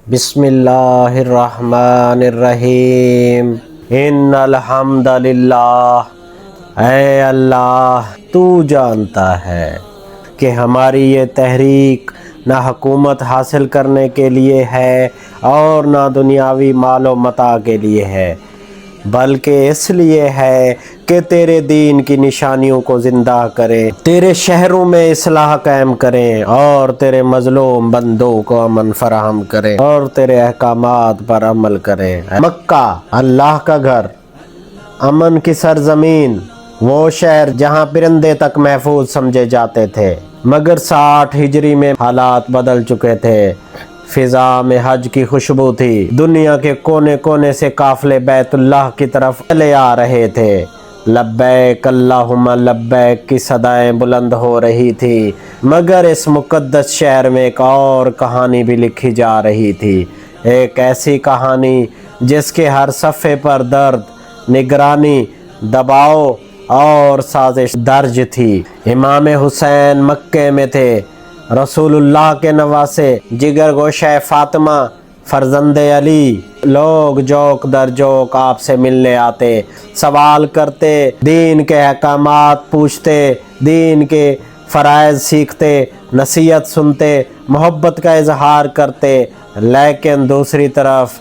بسم اللہ الرحمن الرحیم ان الحمد للہ۔ اے اللہ، تو جانتا ہے کہ ہماری یہ تحریک نہ حکومت حاصل کرنے کے لیے ہے اور نہ دنیاوی مال و متاع کے لیے ہے، بلکہ اس لیے ہے کہ تیرے دین کی نشانیوں کو زندہ کریں، تیرے شہروں میں اصلاح قائم کریں اور تیرے مظلوم بندوں کو امن فراہم کریں اور تیرے احکامات پر عمل کریں۔ مکہ، اللہ کا گھر، امن کی سرزمین، وہ شہر جہاں پرندے تک محفوظ سمجھے جاتے تھے، مگر 60 ہجری میں حالات بدل چکے تھے۔ فضا میں حج کی خوشبو تھی، دنیا کے کونے کونے سے قافلے بیت اللہ کی طرف چلے آ رہے تھے، لبیک اللہم لبیک کی صدائیں بلند ہو رہی تھی، مگر اس مقدس شہر میں ایک اور کہانی بھی لکھی جا رہی تھی، ایک ایسی کہانی جس کے ہر صفحے پر درد، نگرانی، دباؤ اور سازش درج تھی۔ امام حسین مکے میں تھے، رسول اللہ کے نواسے، جگر گوشہ فاطمہ، فرزند علی۔ لوگ جوک در جوک آپ سے ملنے آتے، سوال کرتے، دین کے احکامات پوچھتے، دین کے فرائض سیکھتے، نصیحت سنتے، محبت کا اظہار کرتے، لیکن دوسری طرف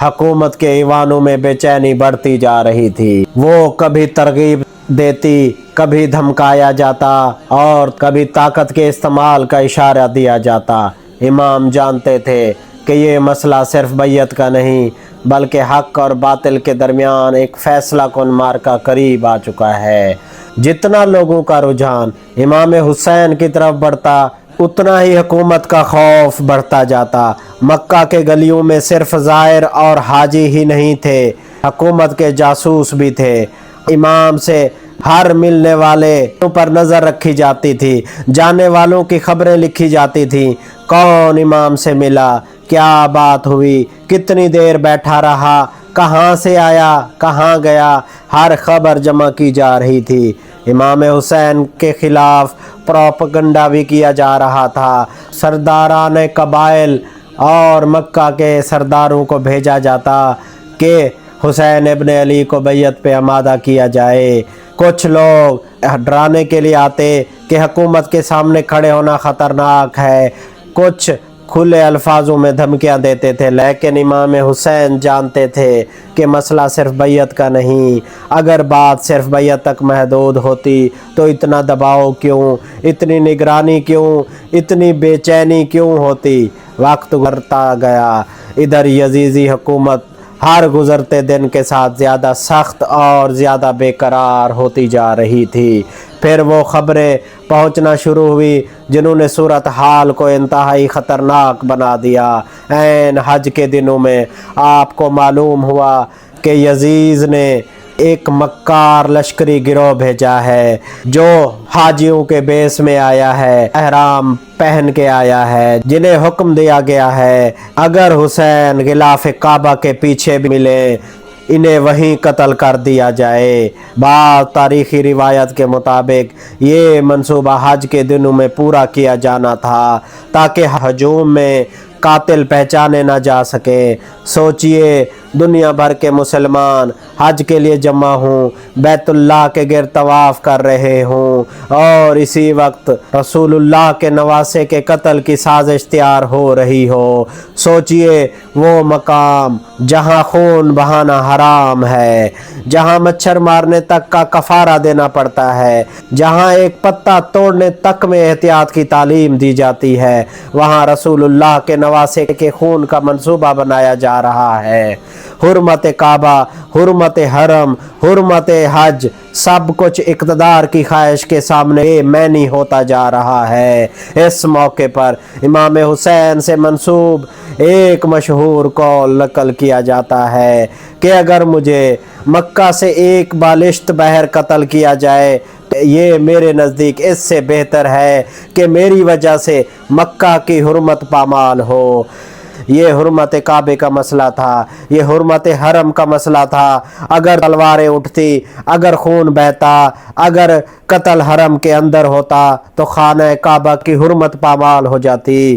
حکومت کے ایوانوں میں بے چینی بڑھتی جا رہی تھی۔ وہ کبھی ترغیب دیتی، کبھی دھمکایا جاتا اور کبھی طاقت کے استعمال کا اشارہ دیا جاتا۔ امام جانتے تھے کہ یہ مسئلہ صرف بیعت کا نہیں، بلکہ حق اور باطل کے درمیان ایک فیصلہ کن معرکہ قریب آ چکا ہے۔ جتنا لوگوں کا رجحان امام حسین کی طرف بڑھتا، اتنا ہی حکومت کا خوف بڑھتا جاتا۔ مکہ کے گلیوں میں صرف زائر اور حاجی ہی نہیں تھے، حکومت کے جاسوس بھی تھے۔ امام سے ہر ملنے والے پر نظر رکھی جاتی تھی، جانے والوں کی خبریں لکھی جاتی تھیں، کون امام سے ملا، کیا بات ہوئی، کتنی دیر بیٹھا رہا، کہاں سے آیا، کہاں گیا، ہر خبر جمع کی جا رہی تھی۔ امام حسین کے خلاف پروپیگنڈا بھی کیا جا رہا تھا۔ سرداران قبائل اور مکہ کے سرداروں کو بھیجا جاتا کہ حسین ابن علی کو بیعت پہ آمادہ کیا جائے۔ کچھ لوگ ڈرانے کے لیے آتے کہ حکومت کے سامنے کھڑے ہونا خطرناک ہے، کچھ کھلے الفاظوں میں دھمکیاں دیتے تھے، لیکن امام حسین جانتے تھے کہ مسئلہ صرف بیعت کا نہیں۔ اگر بات صرف بیعت تک محدود ہوتی تو اتنا دباؤ کیوں، اتنی نگرانی کیوں، اتنی بے چینی کیوں ہوتی؟ وقت گزرتا گیا، ادھر یزیدی حکومت ہر گزرتے دن کے ساتھ زیادہ سخت اور زیادہ بے قرار ہوتی جا رہی تھی۔ پھر وہ خبریں پہنچنا شروع ہوئی جنہوں نے صورتحال کو انتہائی خطرناک بنا دیا۔ عین حج کے دنوں میں آپ کو معلوم ہوا کہ یزید نے ایک مکار لشکری گروہ بھیجا ہے جو حاجیوں کے بیس میں آیا ہے، احرام پہن کے آیا ہے، جنہیں حکم دیا گیا ہے اگر حسین غلاف کعبہ کے پیچھے بھی ملے انہیں وہیں قتل کر دیا جائے۔ بعض تاریخی روایت کے مطابق یہ منصوبہ حج کے دنوں میں پورا کیا جانا تھا تاکہ ہجوم میں قاتل پہچانے نہ جا سکیں۔ سوچئے، دنیا بھر کے مسلمان حج کے لیے جمع ہوں، بیت اللہ کے گرد طواف کر رہے ہوں اور اسی وقت رسول اللہ کے نواسے کے قتل کی سازش تیار ہو رہی ہو۔ سوچئے، وہ مقام جہاں خون بہانا حرام ہے، جہاں مچھر مارنے تک کا کفارہ دینا پڑتا ہے، جہاں ایک پتا توڑنے تک میں احتیاط کی تعلیم دی جاتی ہے، وہاں رسول اللہ کے نواسے کے خون کا منصوبہ بنایا جا رہا ہے۔ حرمت کعبہ، حرمت حرم، حرمت حج، سب کچھ اقتدار کی خواہش کے سامنے معنی ہوتا جا رہا ہے۔ اس موقع پر امام حسین سے منسوب ایک مشہور قول نقل کیا جاتا ہے کہ اگر مجھے مکہ سے ایک بالشت بہر قتل کیا جائے یہ میرے نزدیک اس سے بہتر ہے کہ میری وجہ سے مکہ کی حرمت پامال ہو۔ یہ حرمت کعبے کا مسئلہ تھا، یہ حرمت حرم کا مسئلہ تھا۔ اگر تلواریں اٹھتی، اگر خون بہتا، اگر قتل حرم کے اندر ہوتا تو خانہ کعبہ کی حرمت پامال ہو جاتی۔